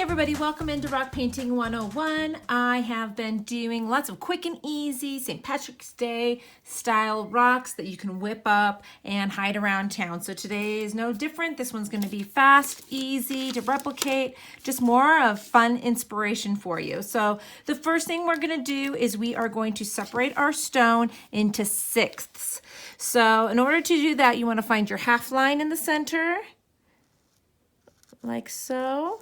everybody, welcome into Rock Painting 101. I have been doing lots of quick and easy St. Patrick's Day style rocks that you can whip up and hide around town. So today is no different. This one's going to be fast, easy to replicate, just more of fun inspiration for you. So the first thing we're going to do is we are going to separate our stone into sixths. So in order to do that, you want to find your half line in the center, like so.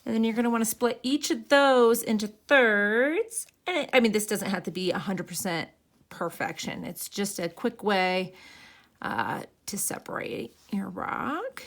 And then you're going to want to split each of those into thirds. And I mean, this doesn't have to be 100% perfection. It's just a quick way to separate your rock,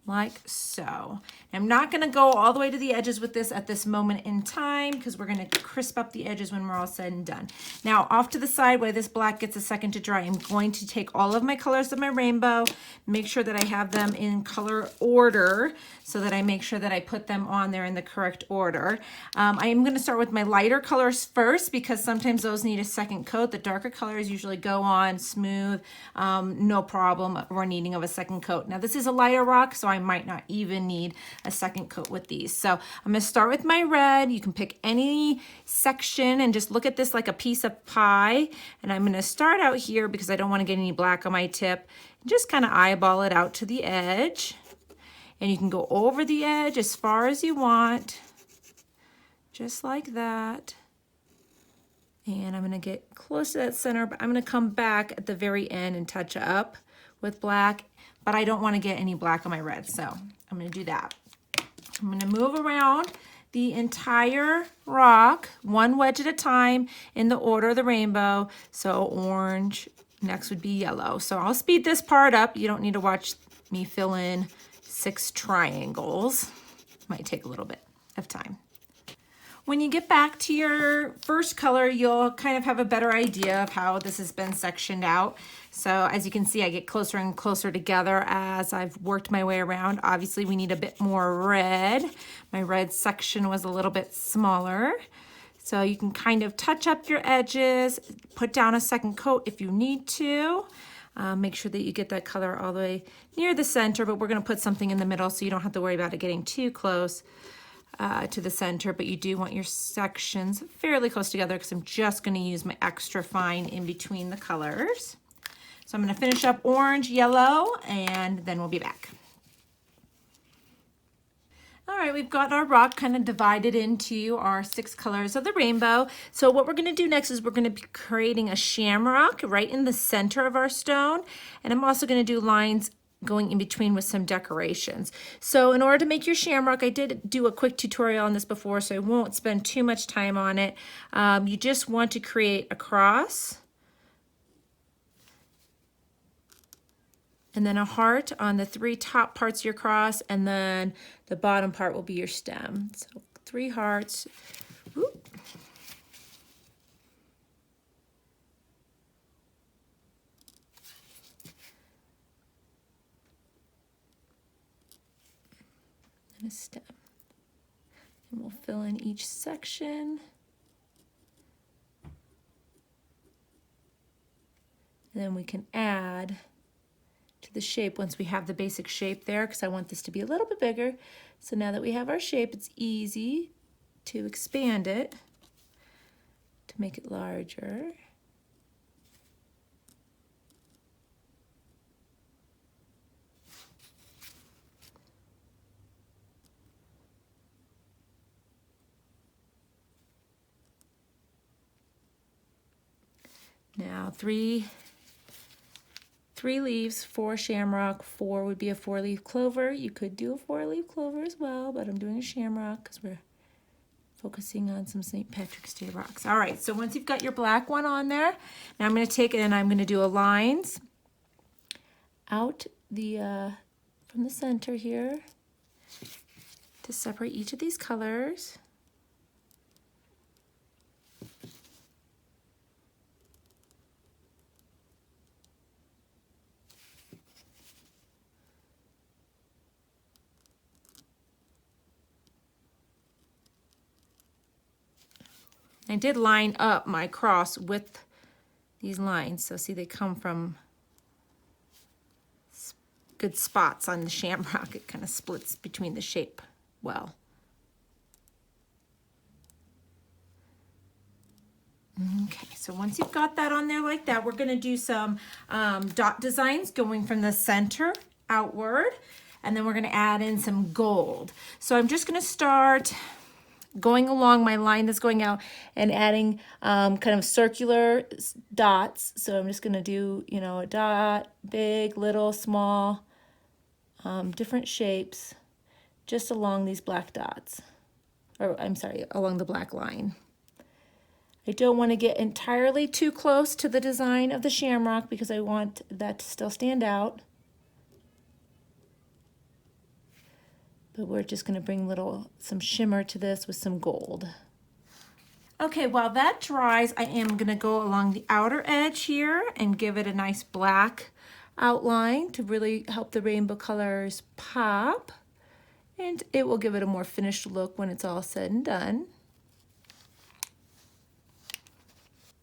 like so. I'm not going to go all the way to the edges with this at this moment in time because we're going to crisp up the edges when we're all said and done. Now, off to the side while this black gets a second to dry, I'm going to take all of my colors of my rainbow, make sure that I have them in color order so that I make sure that I put them on there in the correct order. I am going to start with my lighter colors first because sometimes those need a second coat. The darker colors usually go on smooth, no problem or needing of a second coat. Now, this is a lighter rock, so I might not even need a second coat with these. So I'm going to start with my red. You can pick any section and just look at this like a piece of pie. And I'm going to start out here because I don't want to get any black on my tip. Just kind of eyeball it out to the edge. And you can go over the edge as far as you want, just like that. And I'm going to get close to that center, but I'm going to come back at the very end and touch up with black, but I don't want to get any black on my red, so I'm going to do that. I'm going to move around the entire rock, one wedge at a time in the order of the rainbow. So orange, next would be yellow. So I'll speed this part up. You don't need to watch me fill in 6 triangles. Might take a little bit of time. When you get back to your first color, you'll kind of have a better idea of how this has been sectioned out. So as you can see, I get closer and closer together as I've worked my way around. Obviously, we need a bit more red. My red section was a little bit smaller. So you can kind of touch up your edges, put down a second coat if you need to. Make sure that you get that color all the way near the center, but we're going to put something in the middle so you don't have to worry about it getting too close to the center, but you do want your sections fairly close together because I'm just going to use my extra fine in between the colors. So I'm going to finish up orange, yellow, and then we'll be back. All right, we've got our rock kind of divided into our 6 colors of the rainbow. So what we're going to do next is we're going to be creating a shamrock right in the center of our stone. And I'm also going to do lines going in between with some decorations. So in order to make your shamrock, I did do a quick tutorial on this before, so I won't spend too much time on it. You just want to create a cross and then a heart on the 3 top parts of your cross, and then the bottom part will be your stem. So 3 hearts. Whoop. A stem, and we'll fill in each section, and then we can add to the shape once we have the basic shape there, because I want this to be a little bit bigger. So now that we have our shape, it's easy to expand it to make it larger. Now 3 leaves, 4 shamrock, 4 would be a 4-leaf clover. You could do a 4-leaf clover as well, but I'm doing a shamrock because we're focusing on some St. Patrick's Day rocks. All right, so once you've got your black one on there, now I'm going to take it and I'm going to do a lines out the from the center here to separate each of these colors. I did line up my cross with these lines, so see they come from good spots on the shamrock. It kind of splits between the shape well. Okay, so once you've got that on there like that, we're gonna do some dot designs going from the center outward, and then we're gonna add in some gold. So I'm just gonna start going along my line that's going out and adding kind of circular dots. So I'm just gonna do, you know, a dot, big, little, small, different shapes, just along these black dots, or I'm sorry, along the black line. I don't want to get entirely too close to the design of the shamrock because I want that to still stand out. But we're just going to bring some shimmer to this with some gold. Okay, while that dries, I am going to go along the outer edge here and give it a nice black outline to really help the rainbow colors pop. And it will give it a more finished look when it's all said and done.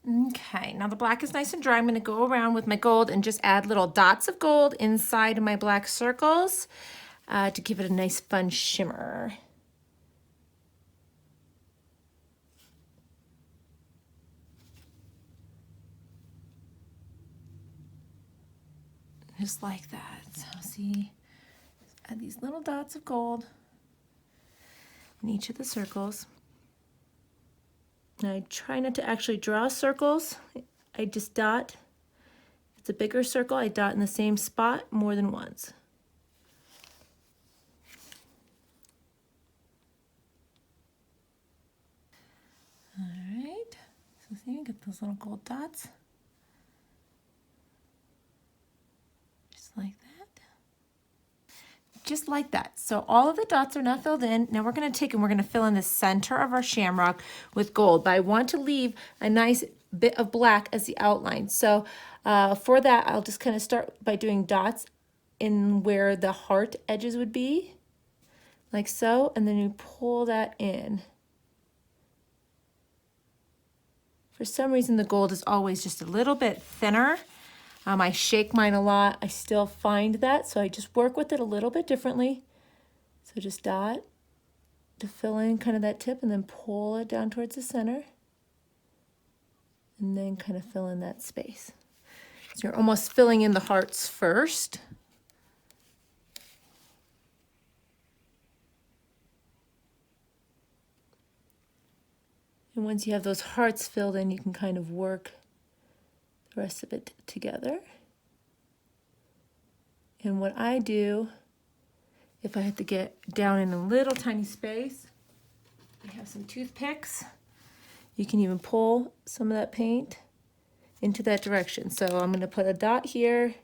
Okay, now the black is nice and dry. I'm going to go around with my gold and just add little dots of gold inside of my black circles to give it a nice fun shimmer. Just like that. So see, add these little dots of gold in each of the circles. Now I try not to actually draw circles. I just dot. If it's a bigger circle, I dot in the same spot more than once. All right, so see, you get those little gold dots. Just like that. Just like that. So all of the dots are now filled in. Now we're going to take and we're going to fill in the center of our shamrock with gold. But I want to leave a nice bit of black as the outline. So for that, I'll just kind of start by doing dots in where the heart edges would be, like so, and then you pull that in. For some reason, the gold is always just a little bit thinner. I shake mine a lot. I still find that, so I just work with it a little bit differently. So just dot to fill in kind of that tip and then pull it down towards the center. And then kind of fill in that space. So you're almost filling in the hearts first. And once you have those hearts filled in, you can kind of work the rest of it together. And what I do, if I have to get down in a little tiny space, I have some toothpicks. You can even pull some of that paint into that direction. So I'm going to put a dot here.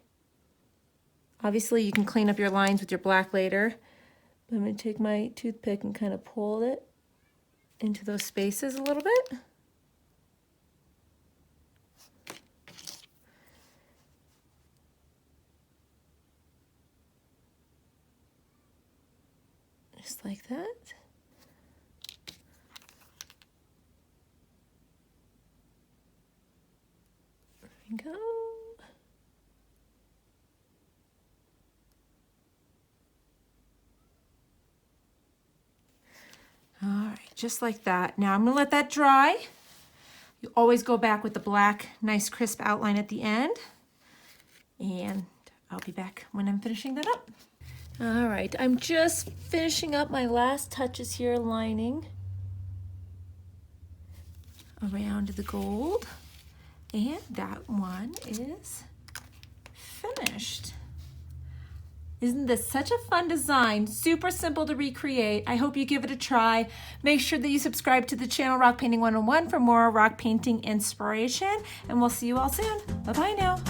Obviously you can clean up your lines with your black later. But I'm going to take my toothpick and kind of pull it into those spaces a little bit. Just like that. There we go. All right, just like that. Now I'm gonna let that dry. You always go back with the black, nice crisp outline at the end. And I'll be back when I'm finishing that up. All right, I'm just finishing up my last touches here, lining around the gold. And that one is finished. Isn't this such a fun design? Super simple to recreate. I hope you give it a try. Make sure that you subscribe to the channel Rock Painting 101 for more rock painting inspiration. And we'll see you all soon. Bye-bye now.